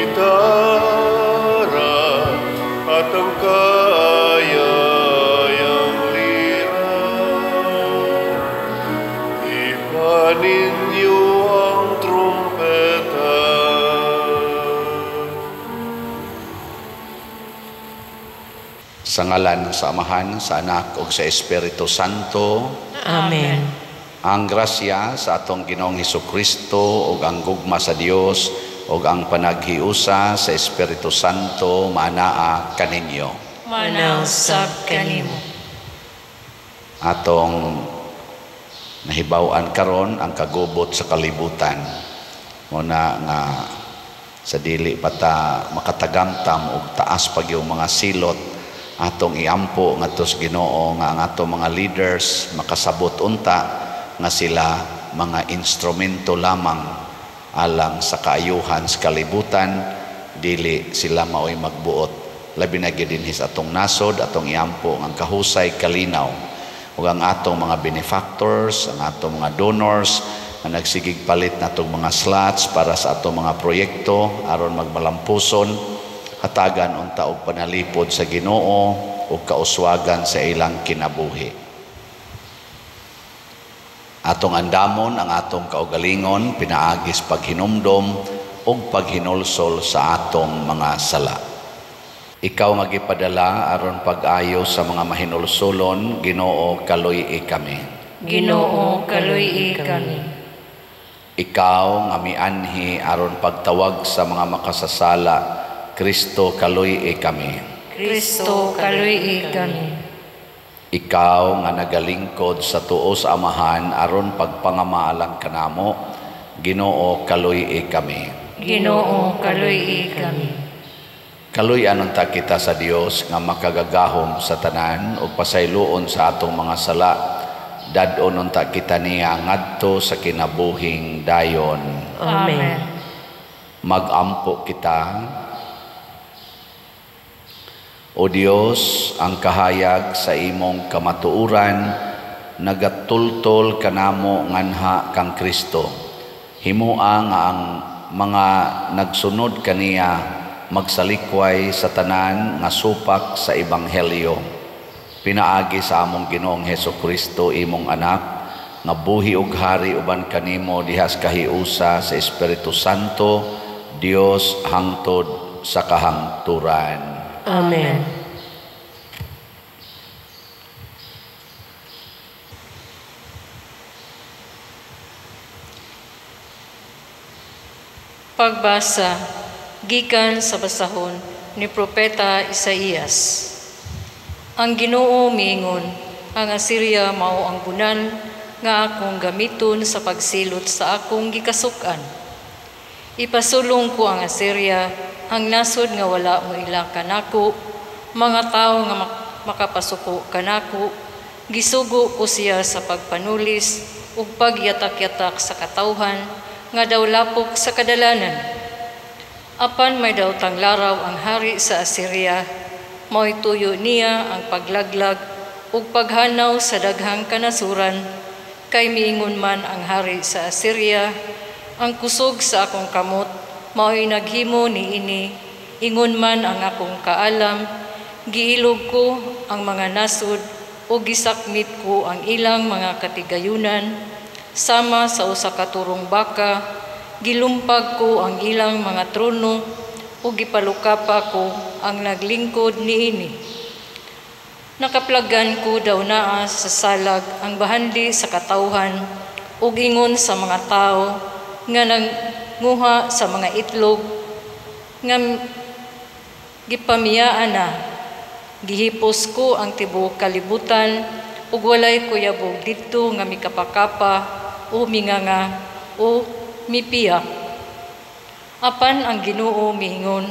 gitara at ang kaayayang lira. Ipanin niyo ang trumpeta. Sa ngalan sa Amahan, sa Anak, ug sa Espiritu Santo. Amen. Ang grasya sa atong Ginoong Hesukristo ug ang gugma sa Dios ug ang panaghiusa sa Espiritu Santo manaa kaninyo. Manausap kanimo. Atong nahibaw-an karon ang kagubot sa kalibutan. Muna nga sa dili pata makatagamtam ug taas pag yung mga silot atong iampo ngadto Ginoo nga ang atong mga leaders makasabot unta nga sila mga instrumento lamang alang sa kaayuhan sa kalibutan, dili sila mao'y magbuot labi na gid dinhi sa atong nasod. Atong iampo ang kahusay kalinaw ug ang atong mga benefactors, ang atong mga donors nga nagsigig palit natong mga slots para sa atong mga proyekto aron magmalampuson hatagan unta og panalipod sa Ginoo ug kauswagan sa ilang kinabuhi. Atong andamon ang atong kaugalingon pinaagis paghinumdom ug paghinulsol sa atong mga sala. Ikaw nga gipadala aron pag-ayo sa mga mahinulsolon, Ginoo kaluy-i kami. Ginoo kaluy-i kami. Ikaw nga mianhi aron pagtawag sa mga makasasala, Kristo kaluy-i kami. Kristo kaluy-i kami. Ikaw nga nagalingkod sa tuo sa Amahan aron pagpangamaalang kanamo, Ginoo kaluy-i kami. Ginoo kaluy-i kami. Kaluy-an unta kita sa Dios nga makagagahom sa tanan ug pasayloon sa atong mga sala. Dadon unta kita niya ngadto sa kinabuhing dayon. Amen. Magampo kita. O Dios, ang kahayag sa imong kamatuuran, nagatultol kanamo nganha kang Kristo. Himua nga ang mga nagsunod kaniya magsalikway sa tanan nga supak sa ebanghelyo. Pinaagi sa among Ginoong Hesukristo imong anak, nga buhi ug hari uban kanimo dihas kahiusa sa Espiritu Santo, Dios hangtod sa kahangturan. Amen. Pagbasa gikan sa basahon ni Propeta Isaías. Ang Ginoo miingon, ang Assyria mao ang bunan nga akong gamiton sa pagsilot sa akong gikasukan. Ipasulong ko ang Assyria, ang nasod nga wala mo ila kanako, mga tao nga makapasuko kanako, gisugo ko siya sa pagpanulis ug pagyatak-yatak sa katawhan nga daw lapok sa kadalanan. Apan may daw tanglaraw ang hari sa Assyria, mao'y tuyo niya ang paglaglag ug paghanaw sa daghang kanasuran, kay miingon man ang hari sa Assyria, ang kusog sa akong kamot, mao'y naghimo niini, ingon man ang akong kaalam, giilog ko ang mga nasod o gisakmit ko ang ilang mga katigayunan, sama sa usa ka turong baka, gilumpag ko ang ilang mga trono o gipalukapa ko ang naglingkod niini. Nakaplagan ko daw naa sa salag ang bahanli sa katawhan ug ingon sa mga tao nga nanguha sa mga itlog nga gipamiyaan na. Gihipos ko ang tibuok kalibutan ug walay kuyabog didto nga mikapakapa o minganga o mipiyak. Apan ang Ginoo miingon,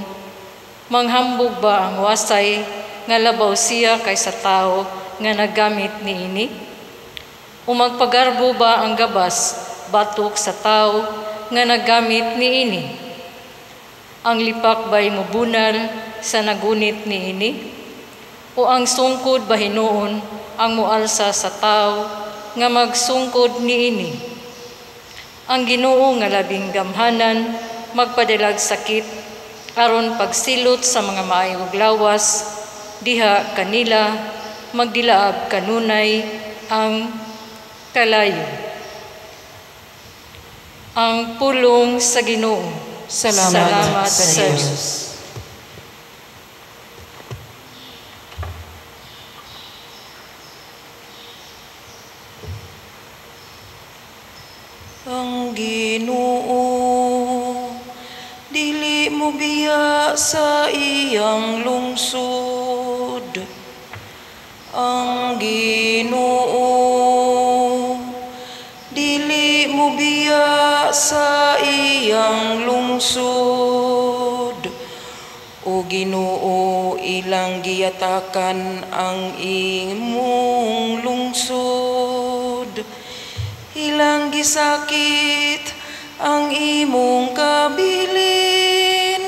manghambog ba ang wasay nga labaw siya kaysa tao nga naggamit niini? O magpagarbo ba ang gabas batok sa tao nga naggamit niini? Ang lipak ba'y mubunal sa nagunit niini? O ang sungkod ba hinuon ang mualsa sa tao nga magsungkod niini? Ang Ginoo nga labing gamhanan magpadalag sakit, aron pagsilot sa mga maayong lawas, diha kanila magdilaab kanunay ang kalayo. Ang pulong sa Ginoo. Salamat sa Diyos. Ang Ginoo, dili mo biya sa iyang lungsod. Ang Ginoo, dili mo biya sa iyang lungsod. O Ginoo, ilang giyatakan ang imong lungsod. Ilang gisakit ang imong kabilin.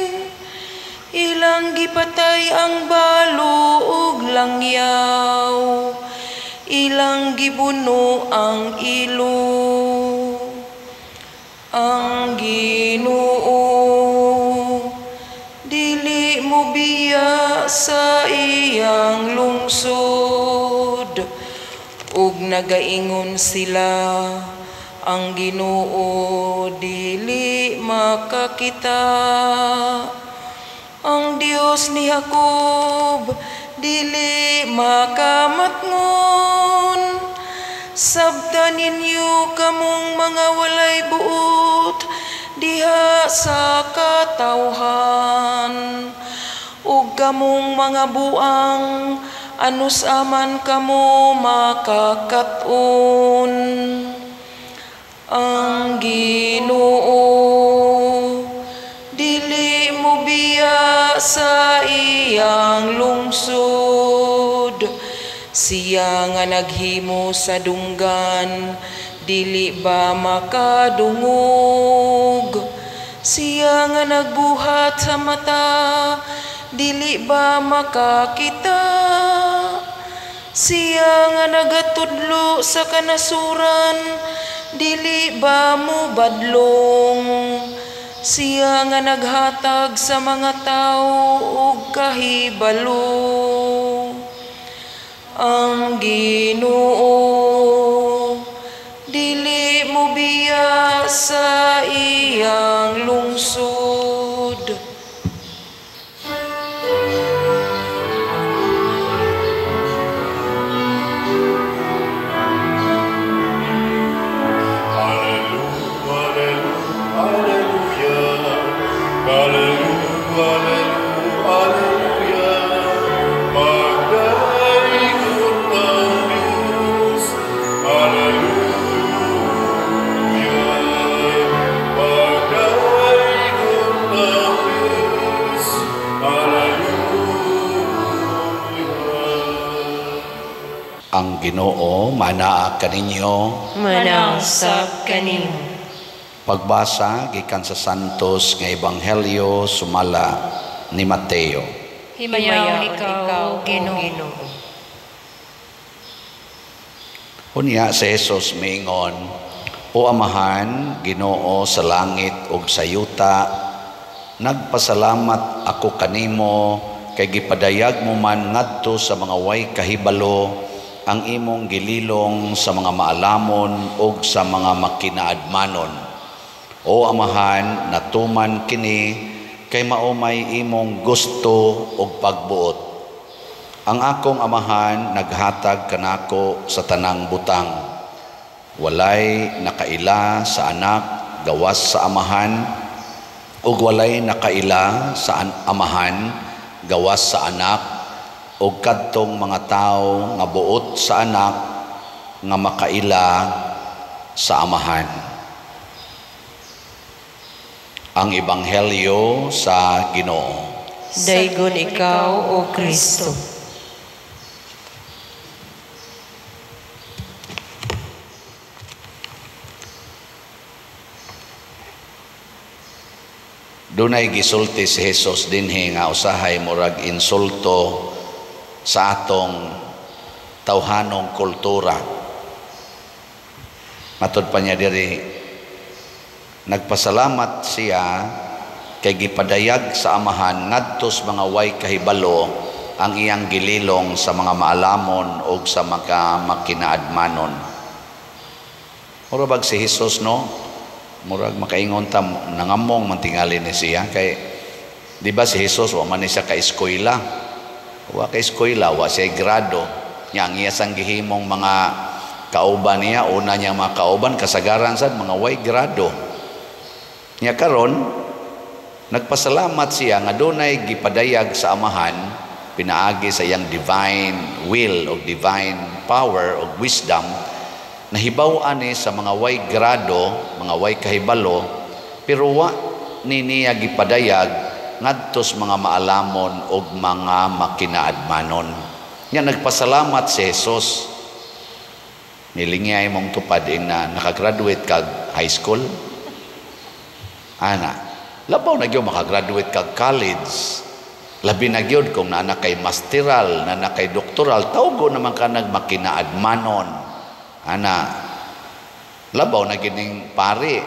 Ilang gipatay ang balo ug langyaw. Ilang gibuno ang ilo. Ang Ginoo, dili mo biya sa iyang lungsod. Ug nagaingon sila, ang Ginoo dili makakita. Ang Dios ni Jacob dili makamatngon. Sabtan ninyo kamong mga walay buot diha sa katawhan. Ug kamong mga buang anus aman kamo makakaton. Ang Ginoo, dili mo biya sa iyang lungsod. Siya nga naghimo sa dunggan, dili ba makadungog? Siya nga nagbuhat sa mata, dili ba makakita? Siya nga nagatudlo sa kanasuran, dili ba mo badlong? Siya nga naghatag sa mga tao og kahibalo. Ang Ginoo, dili mo biya sa iyang lungsod. Ang Ginoo manaa kaninyo. Manausap kanimo. Pagbasa gikan sa Santos nga Ebanghelyo sumala ni Mateo. Himayaw ikaw, Ginoo. Unya si Jesus miingon, O Amahan, Ginoo sa langit ug sa yuta, nagpasalamat ako kanimo kay gipadayag mo man ngadto sa mga way kahibalo ang imong gililong sa mga maalamon ug sa mga makinaadmanon. O Amahan, natuman kini kay maumay imong gusto ug pagbuot. Ang akong Amahan naghatag kanako sa tanang butang. Walay nakaila sa anak gawas sa Amahan, ug walay nakaila sa Amahan gawas sa anak, ug kadtong mga tao nga buot sa anak nga makaila sa Amahan. Ang Ebanghelyo sa Ginoo. Daygon ikaw, O Kristo. Dunay gisulti si Jesus dinhi nga usahay murag insulto sa atong tawhanong kultura. Matod pa niya diri, nagpasalamat siya kay gipadayag sa amahan ngadtos mga way kahibalo ang iyang gililong sa mga maalamon o sa mga makinaadmanon. Murag si Jesus, no? Murag makaingon ta nangamong mantingali ni siya kay di ba si Jesus wa man siya ka eskwela. Wa ka eskwela, wa siya grado. Nya ang iya sang gihimong mga kauban niya, una niya mga kauban kasagaran sad mga way grado. Nya karon nagpasalamat siya nga dunay gipadayag sa amahan pinaagi sa iyang divine will o divine power o wisdom na hibaw-an ni sa mga way grado, mga way kahibalo, pero wa ni niya gipadayag ngadtos mga maalamon o mga makinaadmanon. Nya nagpasalamat si Jesus. Nilingay mong tupad na nakagraduate kag high school. Ana, labaw na gyud makagraduate kag college. Labi na gyud kung naana kay masteral, naana kay doktoral, tawgo naman ka nagmakinaadmanon. Ana, labaw na gining pari.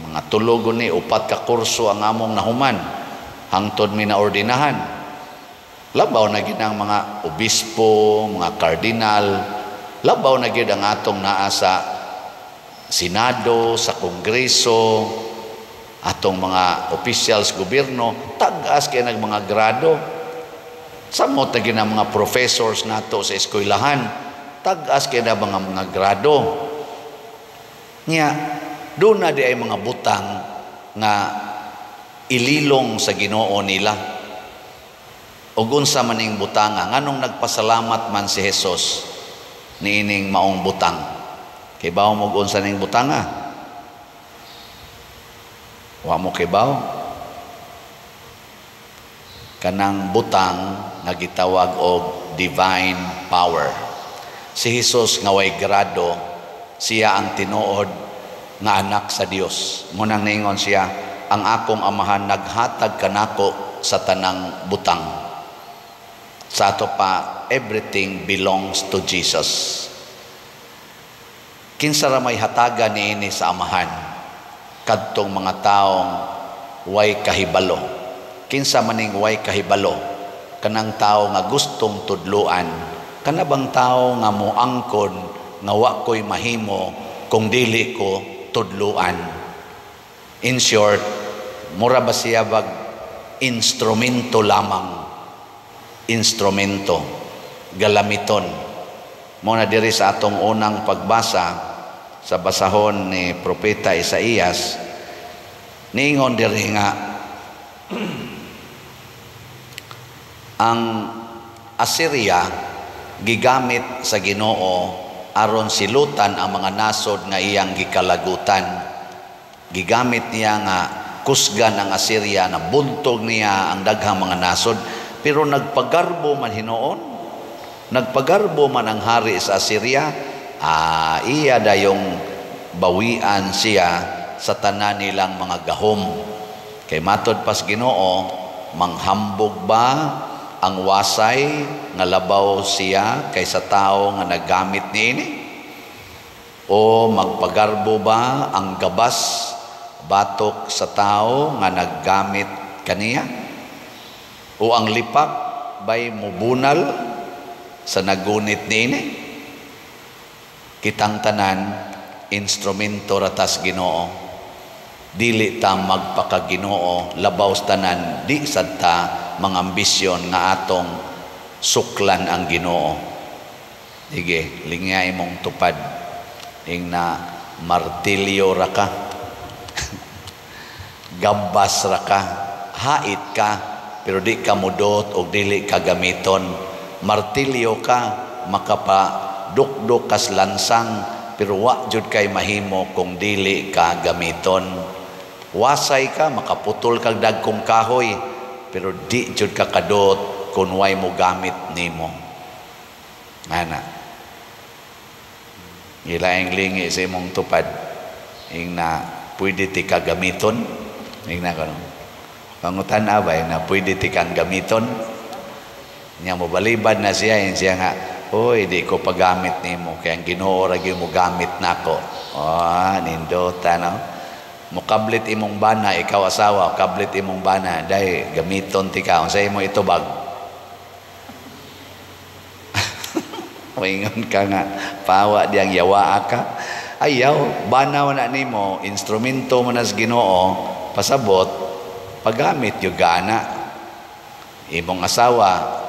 Mga tulogon ni upat ka kurso ang among nahuman hangtod mi naordinahan. Labaw na gyud ang mga obispo, mga kardinal, labaw na gyud ang atong naa sa Senado, sa Kongreso, atong mga officials gobyerno, tag-as kay nag mga grado. Samot na gyud ang mga professors nato sa eskwelahan, tag-as kay na mga grado. Nya, doon na di ay mga butang nga ililong sa Ginoo nila. O unsa maning butanga nganong nagpasalamat man si Jesus niining maong butang. Kay bawo mo unsa ning butanga? Wa mo kay bawo. Kanang butang nga gitawag og divine power. Si Jesus nga way grado, siya ang tinuod nga anak sa Dios. Munang niingon siya, ang akong amahan naghatag kanako sa tanang butang. Sa ato pa, everything belongs to Jesus. Kinsa ra may hatagan niini sa amahan kadtong mga taong way kahibalo. Kinsa maning way kahibalo? Kanang tao nga gustong tudluan, kana bang tao nga moangkon nga wa ko'y mahimo kung dili ko tudluan. In short, mura ba siya bag instrumento lamang? Instrumento, galamiton. Muna diri sa atong unang pagbasa sa basahon ni Propeta Isaías, niingon diri nga ang Assyria gigamit sa Ginoo aron silutan ang mga nasod nga iyang gikalagutan. Gigamit niya nga kusgan ang Assyria na buntog niya ang daghang mga nasod. Pero nagpagarbo man Hinoon, nagpagarbo man ang hari sa Assyria, iya dayong bawian siya sa tanan nilang mga gahom. Kay matod pas Ginoo, manghambog ba ang wasay nga labaw siya kaysa tao nga naggamit niini? O magpagarbo ba ang gabas batok sa tao nga naggamit kaniya? O ang lipak ba'y mubunal sa nagunit niini? Kitang tanan, instrumento ratas Ginoo. Dili ta magpakaginoo, labaw tanan, di sad ta mga ambisyon nga atong suklan ang Ginoo. Sige, lingay mong tupad. Ing na martilyo ra ka. Gambas ra ka. Hait ka. Pero di ka mudot o dili ka gamiton. Martilyo ka, makapadukdok kas lansang, pero wa jud kay mahimo kung dili ka gamiton. Wasay ka, makaputol kag dagkong kahoy, pero di jud ka kadot kung way mo gamit nimo. Ana. Ilaing lingi sa imong tupad, ing na pwede ti ka gamiton, ing na kanon. Pangutan abay na pwede ti kang gamiton. Nya mo balibad na siya, siya nga, oy, di ko pagamit nimo kaya ang Ginoo ra gyud mo gamit nako. Nindot no. mukablit imong bana, ikaw asawa, kablit imong bana, dahil gamiton ti ka, unsay mo itubag. Moingon ka nga, pawa diyang yawa ka. Ayaw, banaw na nimo, instrumento mo nas Ginoo, pasabot, paggamit yung gana. Imong asawa,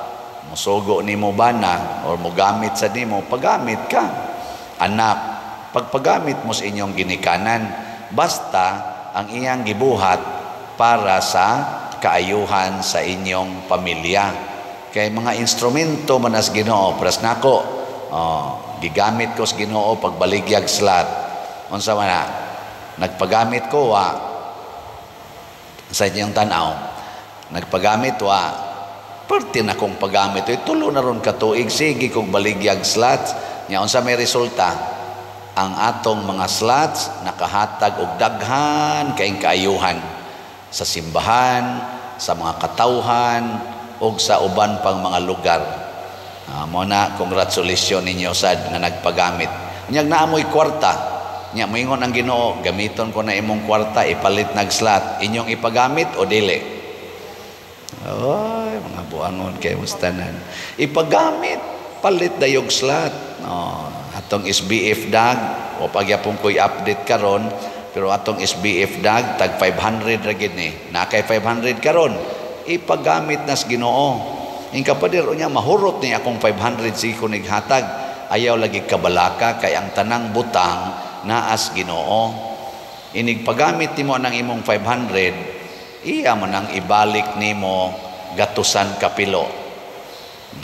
musugo nimo bana, or mugamit sa nimo, paggamit ka. Anak, pagpagamit mo sa inyong ginikanan, basta ang iyang gibuhat para sa kaayuhan sa inyong pamilya. Kay mga instrumento man as Ginoo, pras nako, gigamit ko sa Ginoo pagbaligyag slat. Unsa man na, nagpagamit ko sa inyong tanaw, nagpagamit parte na kong paggamit, tulo na ron katuig, sige kong baligyag slots, nya unsa may resulta, ang atong mga slots nakahatag og daghan kaing kaayuhan sa simbahan, sa mga katawhan, o sa uban pang mga lugar. Mo na, congratulations ninyo sad nga nagpagamit. Nyag naamoy kwarta, nya moingon ang Ginoo, gamiton ko na imong kwarta, ipalit nag slot, inyong ipagamit o dili? Oy, mga buangon kay mustanan. Ipagamit, palit dayog slot. Atong SBF dag, o pagyapon ko'y update karon, pero atong SBF dag tag 500 ra gid ni. Na kay 500 karon, ipagamit nas Ginoo. Ing kapadir unya mahurot ni akong 500 si ko nighatag. Ayaw lagi kabalaka kay ang tanang butang naas Ginoo. Inig pagamit nimo nang imong 500, iya man ang ibalik nimo gatusan kapilo.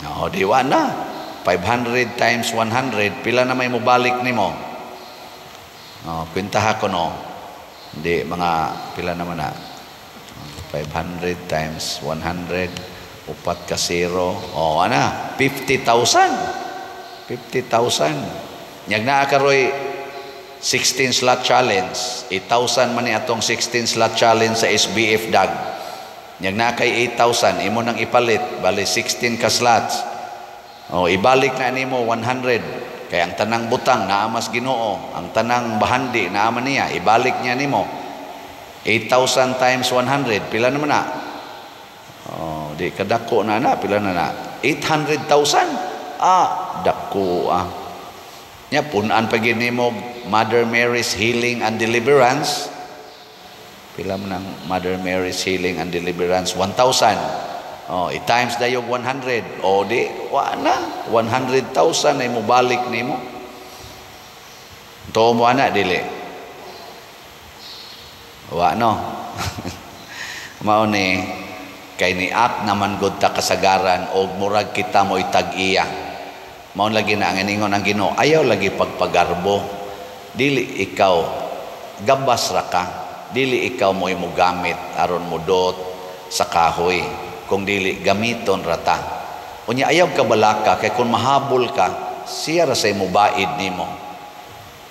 No, diwa na. 500 times 100, pila na may mobalik nimo? Kwentaha ko no. Hindi, mga pila naman na. 500 times 100, upat ka 0. Ana, 50,000. 50,000. Nyag naa karoy 16 slot challenge. 8,000 man ni atong 16 slot challenge sa SBF dag. Nyag naa kay 8,000, imo nang ipalit, bali 16 ka slots. Ibalik na nimo 100. Kaya ang tanang butang naamas Ginoo, ang tanang bahandi naaman niya, ibalik niya nimo. 8,000 times 100, pila naman na? Di kadako na pila na? 800,000. Dako Nya punan pa gid nimo Mother Mary's Healing and Deliverance. Pila man ang Mother Mary's Healing and Deliverance? 1,000. I-times dayog 100. Di, na. 100,000 ay mo balik nimo. Tuo mo ana, dili. No. Mao ni, kay niak naman gud ta kasagaran, og murag kita mo itag-iya. Mao lagi na ang iningon ang Ginoo, ayaw lagi pagpagarbo. Dili ikaw, gabas ra ka. Dili ikaw mo imugamit aron mudot sa kahoy. Kung dili gamiton rata. Unya ayaw ka balaka kay kung mahabol ka, siya ra say mubaid nimo.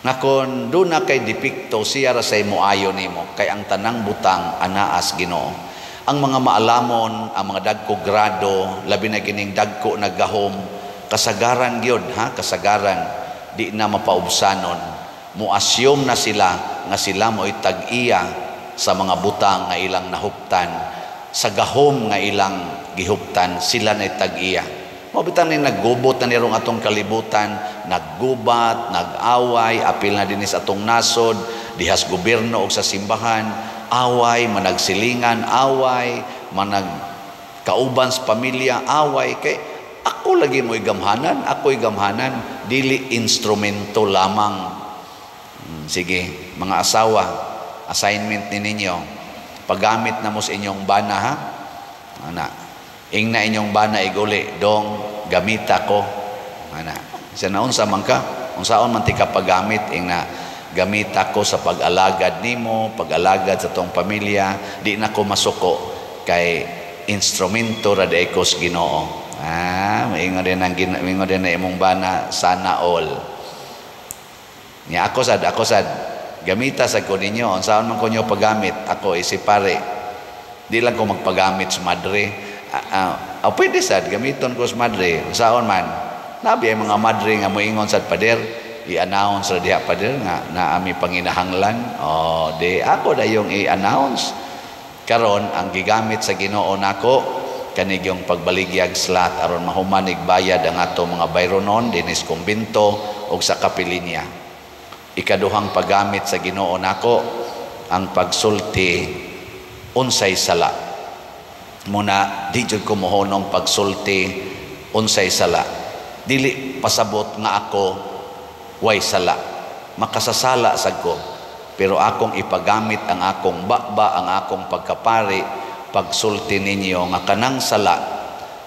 Nga kung doon na kay dipikto, siya ra say muayo nimo. Kay ang tanang butang anaas Ginoo. Ang mga maalamon, ang mga dagko grado, labi na kining dagko naggahom, kasagaran gyud kasagaran, di na mapaubsanon. Muasyom na sila nga sila mo itag-iya sa mga butang nga ilang nahuptan. Sa gahom nga ilang gihuptan, sila na itag-iya. Mabitan ni naggubot na nirong atong kalibutan, naggubat, nag-away, apil na dinis atong nasod, dihas gobyerno o sa simbahan, away, managsilingan, away, managkauban sa pamilya, away. Kay ako lagi mo'y gamhanan, ako'y gamhanan, dili instrumento lamang. Sige, mga asawa, assignment ni ninyo, paggamit na mo sa inyong bana, ing na inyong bana iguli, dong gamita ko. Siya na unsa man ka, unsaon man ti ka paggamit, ing na gamita ko sa pag-alagad nimo, pag-alagad sa tong pamilya, di na ko masuko kay instrumento ra day ko sa Ginoo. Maingon din na imong bana, sana all. Nya ako sad, gamita sa ko ninyo, unsaon man ko nyo paggamit, ako isipare. Di lang ko magpagamit sa madre. Pwede sad, gamiton ko sa madre. Unsaon man, nabi ay mga madre nga moingon sad pader, i-announce ra diha Father nga naami panginahanglan. Di ako dayong i-announce. Karon ang gigamit sa Ginoo nako kanig yung pagbaligyag slot aron mahumanig bayad ang ato mga bayronon dinis kumbento og sa kapilinya. Ikaduhang paggamit sa Ginoo nako ang pagsulti unsay sala. Muna di jud ko mohonong pagsulti unsay sala. Dili pasabot nga ako way sala. Makasasala sad ko. Pero akong ipagamit ang akong bakba, ang akong pagkapari, pagsulti ninyo nga kanang sala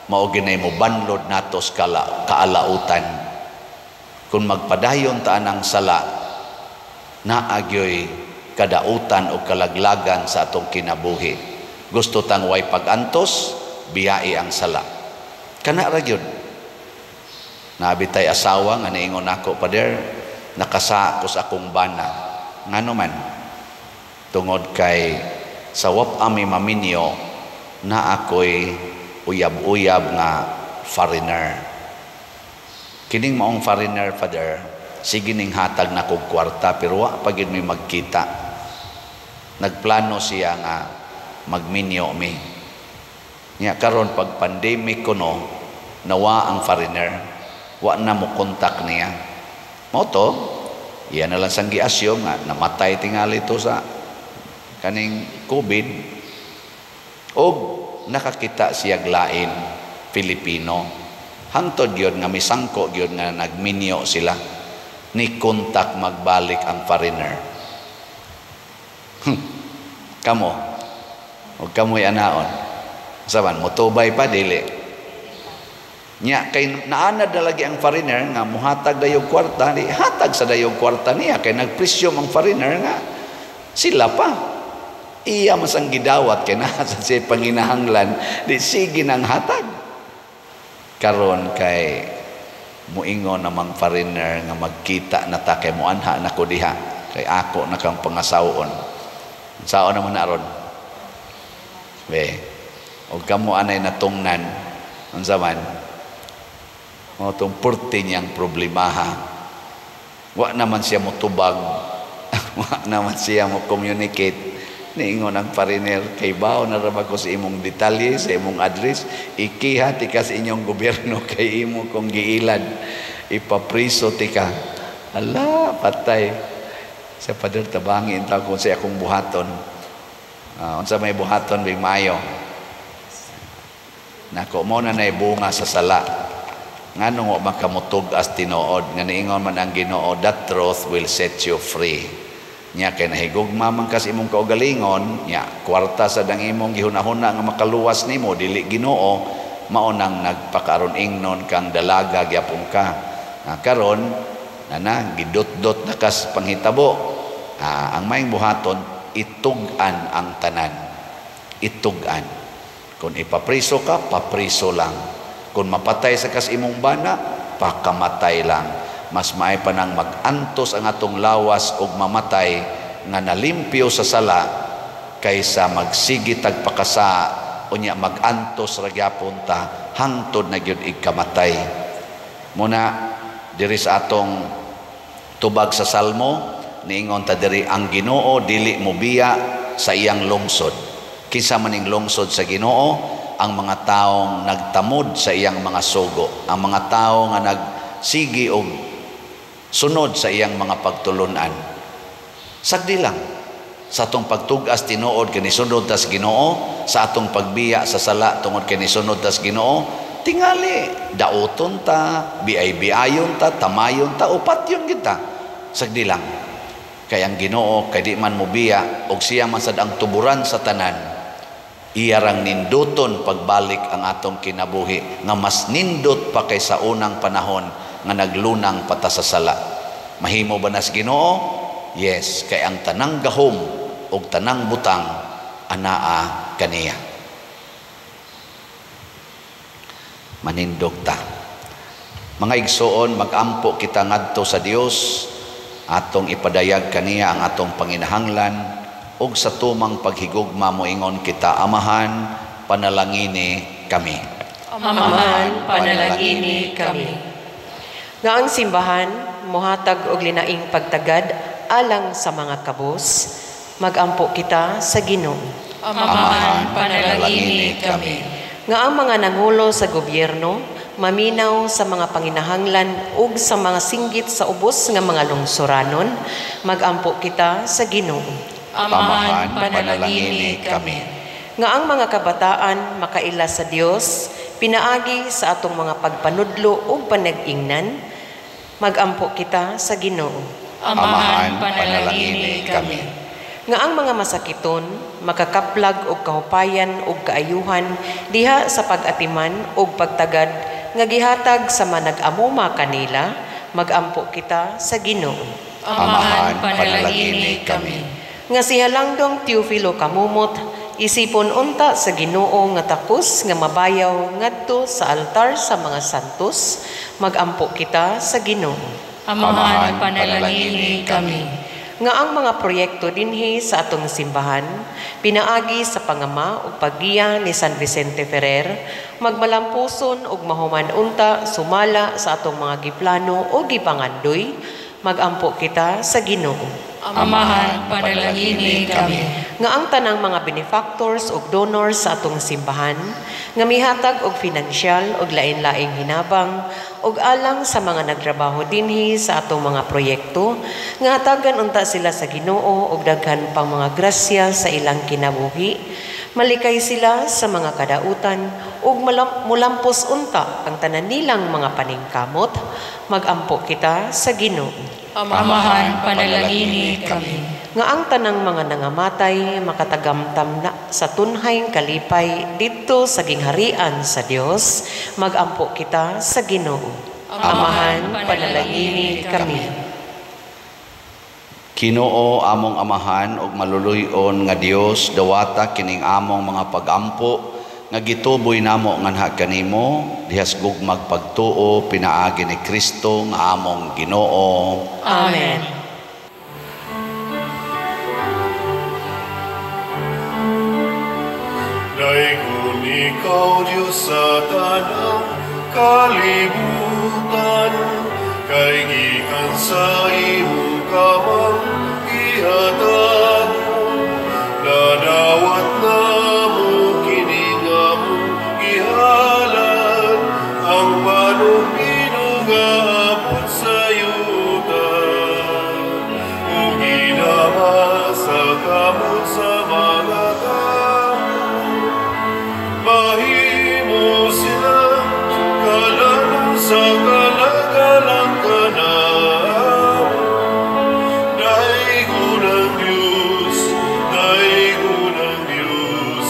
mao ginay mo banlod natos kaalautan. Kung magpadayon ta anang sala, naagyoy kadautan o kalaglagan sa atong kinabuhi. Gusto tang way pagantos, biyai ang sala. Kana ra gyud. Nabitay asawa nga niingon nako Father, nakasa ko sa akong bana. Ngano man tungod kay sa wap ami maminyo na ako'y uyab-uyab nga foreigner. Kining maong foreigner Father, sige ning hatag na kog kwarta pero wa pa gid mi magkita. Nagplano siya nga magminyo mi. Nya karon pag pandemic kuno nawa ang foreigner, wa na mo kontak niya. Mao to, iyan na lang sang giasyo nga namatay tingali to sa kaning COVID. Og nakakita siya lain Filipino. Hangtod gyud nga misangko gyud nga nagminyo sila. Ni kontak magbalik ang foreigner. Kamo. Og kamoy anaon. Saban motubay pa dili. Nya kay naanad na lagi ang foreigner nga muhatag dayog kwarta, di hatag sa dayog kwarta niya kay nagpresyo ang foreigner nga sila pa iya masang gidawat kay naa sa siya panginahanglan di sige nang hatag. Karon kay muingon namang foreigner nga magkita na ta kay muanha nako diha kay ako na kang pangasawon. Saon naman aron og kamo anay natungnan unsa man mo tong porte niyang problemaha. Wa naman siya motubag. Wa naman siya mo communicate. Niingon ang foreigner kay bao na ra ko sa imong detalye, sa imong address, ikiha tika sa inyong gobyerno kay imo kong giilad. Ipapriso tika. Ala, patay. Sa Father tabangin ta ko sa akong buhaton. Unsa may buhaton big maayo. Nako mo na nay bunga sa sala. Ngano mo makamutog as tinuod nga niingon man ang Ginoo, that truth will set you free. Nya kay nahigugma man kas imong kaugalingon, nya kwarta sa dang imong gihunahuna nga makaluwas nimo dili Ginoo, mao nang nagpakaron ingnon kang dalaga gyapon ka. Karon na gidot-dot na kas panghitabo. Ang maing buhaton itug-an ang tanan. Itug-an. Kung ipapriso ka, papriso lang. Kung mapatay sa kas imong bana, pakamatay lang. Mas maay pa nang mag-antos ang atong lawas og mamatay nga nalimpyo sa sala kaysa magsigi tagpakasa unya mag-antos ra gyapon ta hangtod na gyud ikamatay. Muna diri sa atong tubag sa Salmo niingon ta diri ang Ginoo dili mobiya sa iyang lungsod. Kinsa maning lungsod sa Ginoo? Ang mga taong nagtamod sa iyang mga sugo, ang mga tao nga nagsigi og sunod sa iyang mga pagtulunan. Sagdi lang sa atong pagtugas tinuod kini sunod tas Ginoo, sa atong pagbiya sa sala tungod kini sunod tas Ginoo, tingali dauton ta, biay-biayon ta, tamayon ta, upatyon kita. Sagdi lang. Kay ang Ginoo kay di man mobiya og siya man sad ang tuburan sa tanan. Iyarang ninduton pagbalik ang atong kinabuhi nga mas nindot pa kaysa unang panahon nga naglunang pata sa sala. Mahimo ba nas Ginoo? Yes, kay ang tanang gahom ug tanang butang anaa kaniya. Manindog ta. Mga igsoon, magampo kita ngadto sa Dios, atong ipadayag kaniya ang atong panginahanglan. Og sa tumang paghigugma moingon kita, Amahan, panalangini kami. Amahan, panalangini kami. Nga ang simbahan mohatag og linaing pagtagad alang sa mga kabos. Magampo kita sa Ginoo. Amahan, panalangini kami. Nga ang mga nangulo sa gobyerno maminaw sa mga panginahanglan ug sa mga singgit sa ubos nga mga lungsuranon, magampo kita sa Ginoo. Amahan, panalangini kami. Nga ang mga kabataan makaila sa Dios, pinaagi sa atong mga pagpanudlo ug panag-ingnan, magampo kita sa Ginoo. Amahan, panalangini kami. Nga ang mga masakiton makakaplag og kahupayan ug kaayuhan diha sa pag-atiman ug pagtagad nga gihatag sa manag-amuma kanila, magampo kita sa Ginoo. Amahan, panalangini kami. Nga si Halangdong Teofilo Kamumot, isipon unta sa Ginoo nga takos nga mabayaw ngadto sa altar sa mga santos, magampo kita sa Ginoo. Amahan, panalangini kami. Nga ang mga proyekto dinhi sa atong simbahan, pinaagi sa pangama ug paggiya ni San Vicente Ferrer, magmalampuson ug mahuman unta sumala sa atong mga giplano o gipangandoy, magampo kita sa Ginoo. Amahan, panalangini kami. Nga ang tanang mga benefactors ug donors sa atong simbahan, nga mihatag og pinansyal ug lain-laing hinabang ug alang sa mga nagtrabaho dinhi sa atong mga proyekto, nga hatagan unta sila sa Ginoo ug daghan pang mga grasya sa ilang kinabuhi. Malikay sila sa mga kadautan ug mulampos unta ang tanan nilang mga paningkamot, magampo kita sa Ginoo. Amahan, panalangini kami. Nga ang tanang mga nangamatay makatagamtam na sa tunhayng kalipay dito sa gingharian sa Dios, magampo kita sa Ginoo. Amahan, panalangini kami. Ginoo among amahan ug maluluy-on nga Dios, dawata kining among mga pagampo nga gituboy namo nganha kanimo dihas gugmag pagtuo pinaagi ni Kristo nga among Ginoo. Amen. Daigon ikaw, Diyos sa tanang kalibutan, kay gikan sa imong kamang ihatag mo, nadawat na mo kining among gihalan, ang panumino nga abot sa yuta, o ginama sa kamot sa mga mahimo sila kalanong sa kalagalang kanaw. Daigon ang Diyos, daigon ang Diyos,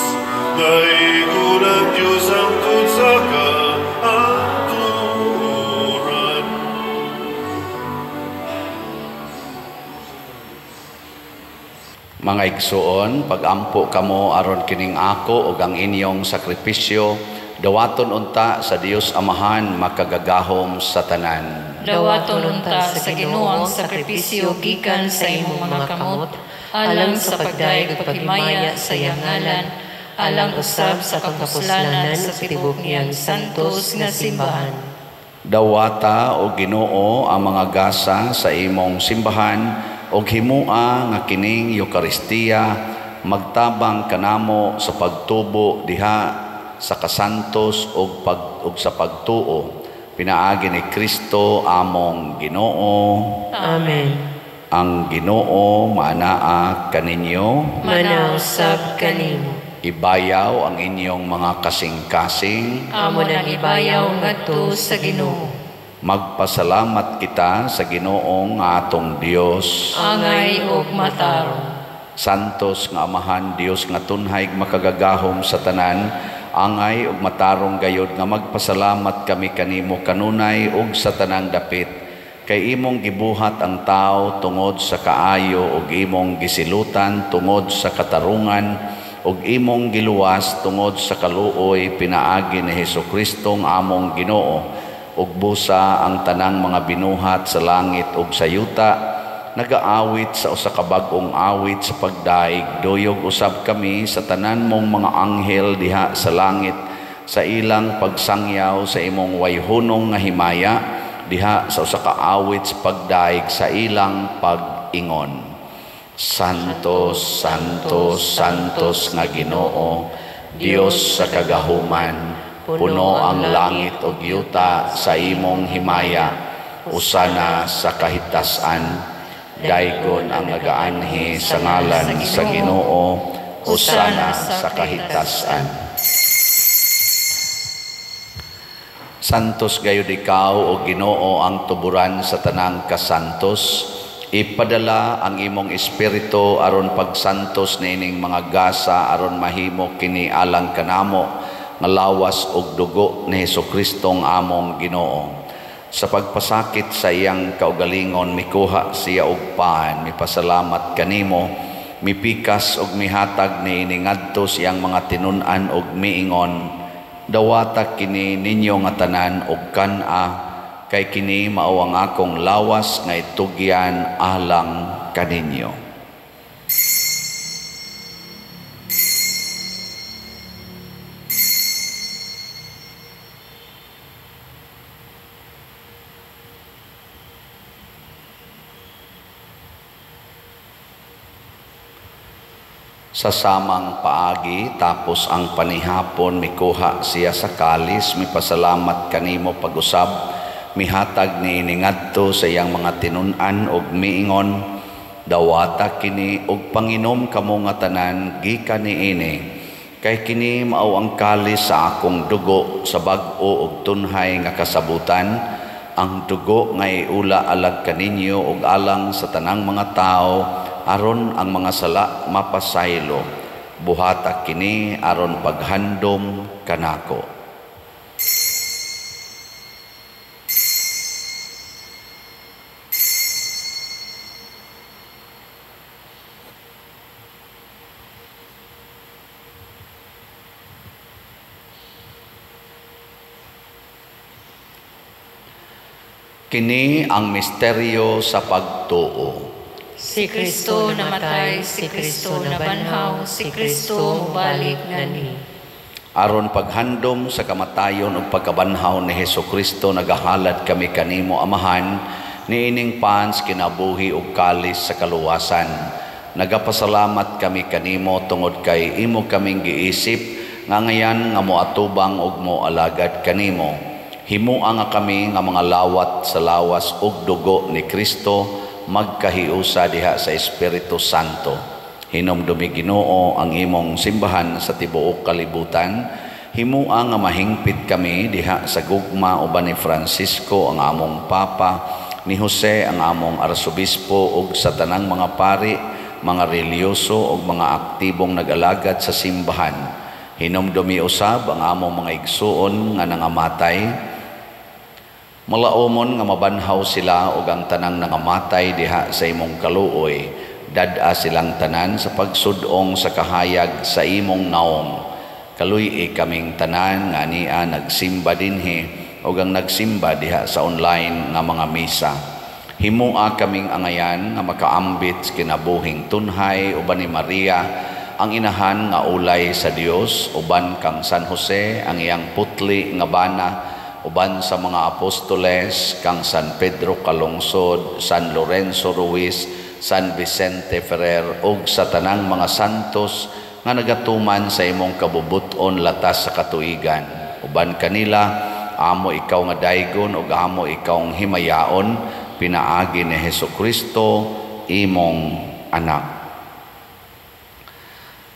daigon ang Diyos ang tut sa kaaturan. Mga igsuon, pagampo kamo aron kining ako ug ang inyong sakripisyo, dawaton unta sa Dios Amahan makagagahom sa tanan. Dawaton unta sa Ginoo ang sakripisyo gikan sa imong mga kamot, alang sa pagdaig ug paghimaya sa iyang ngalan, alang usab sa kapuslanan sa tibok niyang santos nga simbahan. Dawata o Ginoo ang mga gasa sa imong simbahan og himua nga kining Eucharistia magtabang kanamo sa pagtubo diha sa kasantos og sa pagtuo pinaagi ni Kristo among Ginoo. Amen. Ang Ginoo maanaa kaninyo, Manaw sab kanimo. ibayaw ang inyong mga kasing-kasing. Amo nang ibayaw ngadto sa Ginoo. Magpasalamat kita sa Ginoong nga atong Dios. Angay ug matarong. Santos nga Amahan Dios nga tunhay makagagahom sa tanan, angay ug matarong gayod nga magpasalamat kami kanimo kanunay ug sa tanang dapit. Kay imong gibuhat ang tao tungod sa kaayo ug imong gisilutan tungod sa katarungan ug imong giluwas tungod sa kaluoy pinaagi ni Hesukristo nga among Ginoo. Ug busa ang tanang mga binuhat sa langit ug sa yuta, nagaawit sa usa ka bag-ong awit sa pagdaig. Doyog usab kami sa tanan mong mga anghel diha sa langit sa ilang pagsangyaw sa imong wayhunong nga himaya. diha sa usa ka awit sa pagdaig sa ilang pag-ingon. Santos, Santos, Santos nga Ginoo, Dios sa kagahuman, puno ang langit ug yuta sa imong himaya, usana sa kahitasan, daygon ang nagaanhi sa ngalan sa Ginoo, usana sa kahitasan. Santos gayud ikaw o Ginoo ang tuburan sa tanang kasantos, ipadala ang imong espiritu aron pagsantos niining mga gasa aron mahimo kini alang kanamo nga lawas og dugo ni Hesukristo ang among Ginoo. Sa pagpasakit sa iyang kaugalingon mikuha siya og paan, mipasalamat kanimo, mipikas og mihatag niini ngadto siyang mga tinun-an og miingon, dawata kini ninyo nga tanan og kan-a, kay kini mao ang akong lawas nga itugyan alang kaninyo. Sa samang paagi tapos ang panihapon mikuha siya sa kalis, mipasalamat kanimo pag-usab, mihatag niini ngadto sa iyang mga tinun-an og miingon, dawata kini og panginom kamo nga tanan gikan niini, kay kini mao ang kalis sa akong dugo sa bag-o og tunhay nga kasabutan, ang dugo nga iula alag kaninyo og alang sa tanang mga tao, aron ang mga sala mapasaylo, buhata kini aron paghandom kanako. Kini ang misteryo sa pagtuo. Si Kristo namatay, si Kristo nabanhaw, si Kristo mubalik ngani. Aron paghandom sa kamatayon ug pagkabanhaw ni Hesukristo nagahalad kami kanimo Amahan, niining pans kinabuhi ug kalis sa kaluwasan. Nagapasalamat kami kanimo tungod kay imo kaming giisip nga ngayan nga moatubang ug moalagad kanimo. Himuang nga kami nga mga lawat sa lawas ug dugo ni Kristo, magkahiusa diha sa Espiritu Santo. Hinumdumi Ginoo ang imong simbahan sa tibuok kalibutan. Himua nga mahingpit kami diha sa gugma uban ni Francisco ang among Papa, ni Jose ang among Arsobispo ug sa tanang mga pari, mga reliyoso ug mga aktibong nag-alagad sa simbahan. Hinumdumi usab ang among mga igsuon nga nangamatay. Malaumon nga mabanhaw sila ug ang tanang nangamatay diha sa imong kaluoy, dad-a silang tanan sa pagsudong sa kahayag sa imong naong. Kaluy kaming tanan nga ania nagsimba dinhi ug ang nagsimba diha sa online nga mga misa. Himua kaming angayan nga makaambit kinabuhing tunhay uban ni Maria, ang inahan nga ulay sa Dios, uban kang San Jose ang iyang putli nga bana, uban sa mga apostoles kang San Pedro Calungsod, San Lorenzo Ruiz, San Vicente Ferrer ug sa tanang mga santos nga nagatuman sa imong kabubuton latas sa katuigan. Uban kanila amo ikaw nga daygon ug amo ikaw ang himayaon, pinaagi ni Hesukristo imong anak.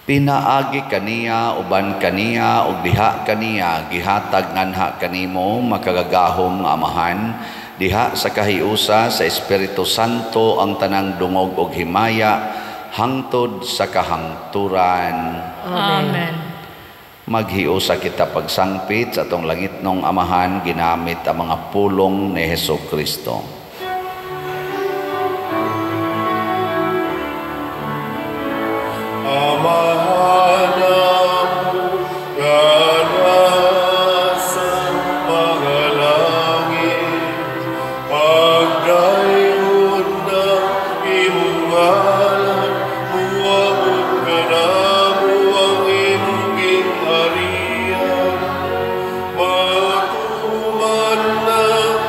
Pinaagi kaniya uban kaniya ug diha kaniya gihatag nganha kanimo makagagahom nga Amahan, diha sa kahiusa sa Espiritu Santo ang tanang dungog ug himaya hangtod sa kahangturan. Amen. Maghiusa kita pagsangpit sa atong langitnong Amahan ginamit ang mga pulong ni Hesukristo. Matuman ng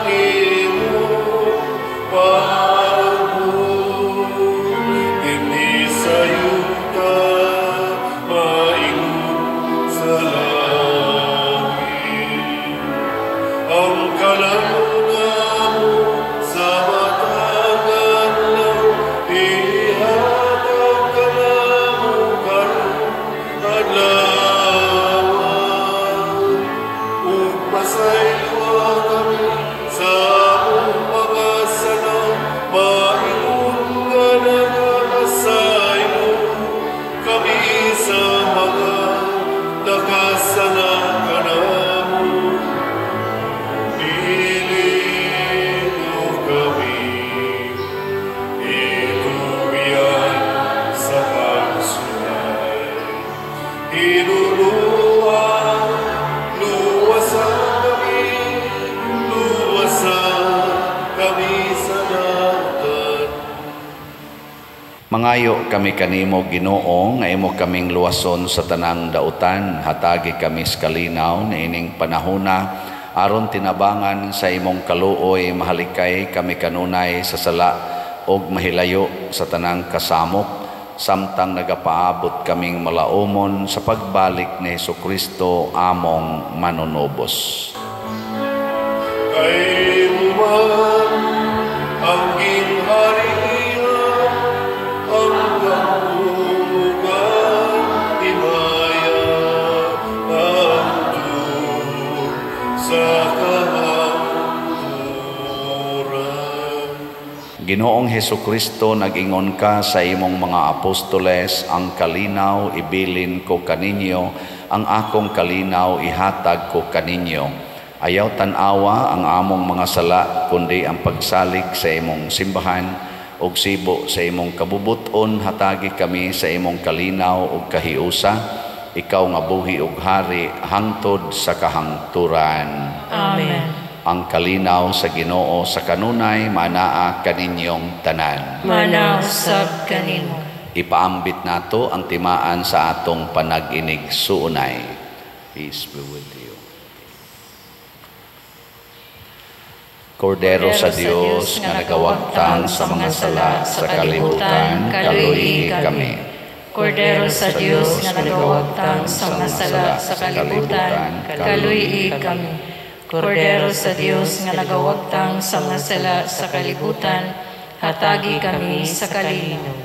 Mangayo kami kanimo Ginoo nga imo kaming luwason sa tanang dautan, hatagi kami sa kalinaw niining panahona aron tinabangan sa imong kaluoy mahalikay kami kanunay sa sala og mahilayo sa tanang kasamok samtang nagapaabot kaming malaumon sa pagbalik ni Hesukristo among manunubos. Kay man ang gingharian, ang kapugan, himaya, ang Diyos sa kahangturan. Ginoong Hesukristo, nag-ingon ka sa imong mga apostoles, ang kalinaw ibilin ko kaninyo, ang akong kalinaw ihatag ko kaninyo. Ayaw tanawa ang among mga sala, kundi ang pagsalig sa imong simbahan ug sibo sa imong kabubuton, hatagi kami sa imong kalinaw ug kahiusa, ikaw nga buhi ug hari hangtod sa kahangturan. Amen. Ang kalinaw sa Ginoo sa kanunay manaa kaninyong tanan. Manaw sab kanimo. Ipaambit nato ang timaan sa atong panag-inig suunay. Peace be with you. Kordero sa Dios nga nagawagtang sa mga sala sa kalibutan, kaluyi kami. Kordero sa Dios nga nagawagtang sa mga sala sa kalibutan, kaluyi kami. Kordero sa Dios nga nagawagtang sa mga sala sa kalibutan, hatagi kami sa kalinaw.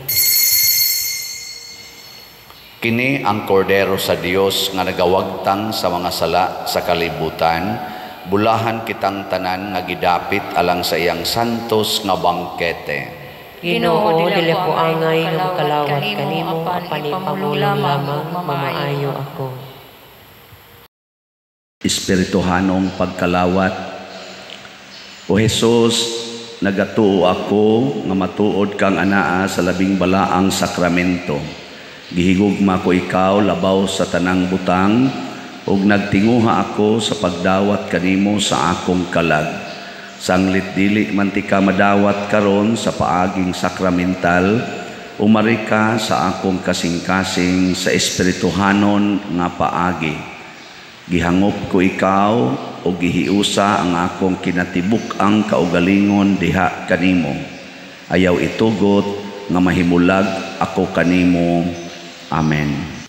Kini ang kordero sa Dios nga nagawagtang sa mga sala sa kalibutan, bulahan kitang tanan nga gidapit alang sa iyang santos nga bangkete. Ginoo, dili ko angay nga makalawat kanimo, apan ipamulam lamang mamaayo ako. Espirituhanong pagkalawat. O Jesus, nagatuo ako nga matuod kang anaa sa labing balaang sakramento. Gihigugma ko ikaw labaw sa tanang butang, ug nagtinguha ako sa pagdawat kanimo sa akong kalag. Sanglit dili man ti ka madawat karon sa paaging sakramental, umari ka sa akong kasing-kasing sa espirituhanon nga paagi. Gihangop ko ikaw o gihiusa ang akong kinatibuk-ang kaugalingon diha kanimo. Ayaw itugot nga mahimulag ako kanimo. Amen.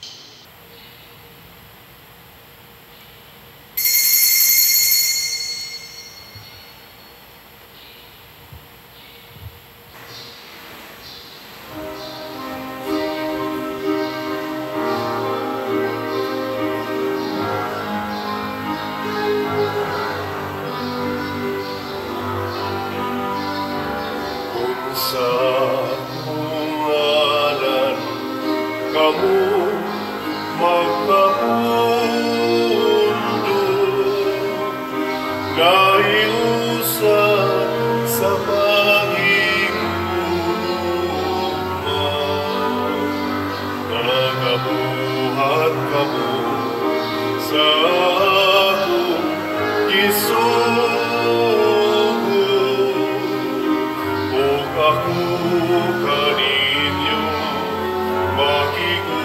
Sa ngalan kamu magkamundo, naiusan sa pangingulungan, nagabuhat kamu sa akong isugo. Aku kaninyo makiguban,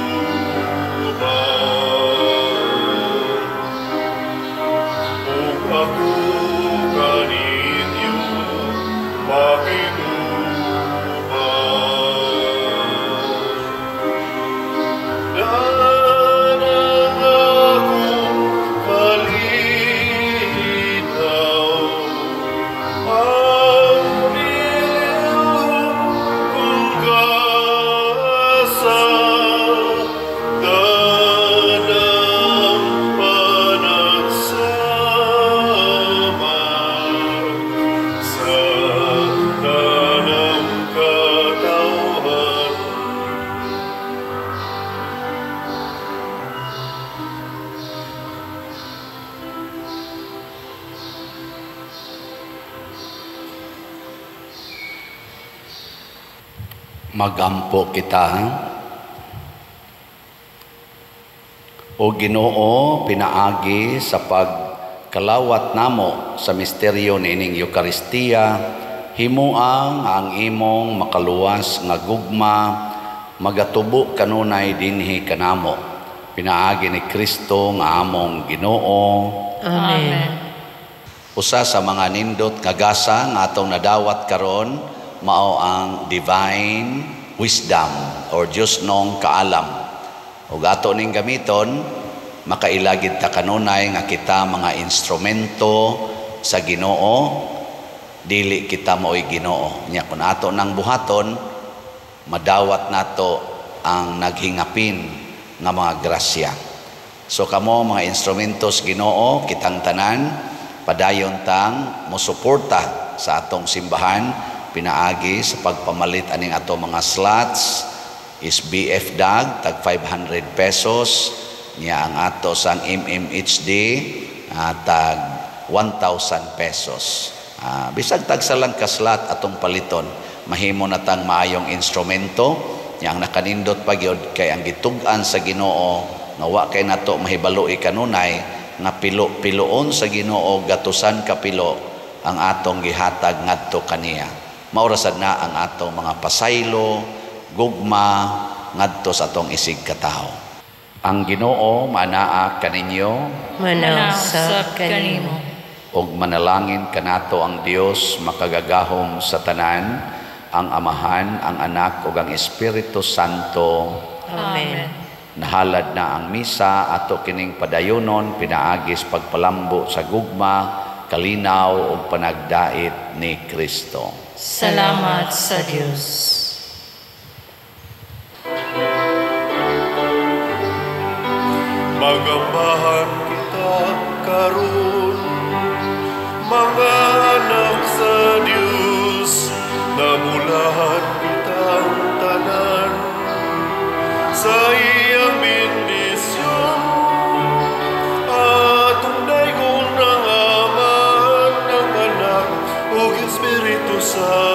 o aku kaninyo makiguban. Danang akong kalinaw, Magampo kita. O Ginoo, pinaagi sa pagkalawat namo sa misteryo niining Eucharistia, himuang ang imong makaluwas nga gugma magatubo kanunay dinhi kanamo. Pinaagi ni Kristo nga among Ginoo. Amen. Usa sa mga nindot nga gasa nga atong nadawat karon mao ang divine wisdom or Diyos nong kaalam. Ug ato ning gamiton makailagid ta kanunay nga kita mga instrumento sa Ginoo, dili kita mo'y Ginoo. Nya kun ato nang buhaton madawat nato ang naghingapin nga mga grasya. So kamo mga instrumentos Ginoo, kitang tanan padayon tang mosuporta sa atong simbahan pinaagi sa pagpamalit aning ato mga slots is BF Dag tag 500 pesos niya ang ato sang MMHD tag 1,000 pesos. Bisag tag sa lang ka slot atong paliton mahimo na tang maayong instrumento. Yang nakanindot pagyod kay ang gitug-an sa Ginoo nga wa kay nato mahibaloy kanunay nga pilo-piloon sa Ginoo gatusan kapilo ang atong gihatag ngadto kaniya. Maurasad na ang atong mga pasaylo, gugma ngadto sa atong isig katao. Ang Ginoo manaa kaninyo, Manaw sa kanimo. ug manalangin kanato ang Dios makagagahom sa tanan, ang Amahan, ang Anak ug ang Espiritu Santo. Amen. Nahalad na ang misa ato kining padayonon pinaagis pagpalambo sa gugma, kalinaw ug panagdait ni Kristo. Salamat sa Diyos. Magambahan kita karon, mga anak sa Diyos, namulahan kitang tanan sa iyang bendisyon. Atong daygon ng Ama, ng Anak, ug Espiritu Santo.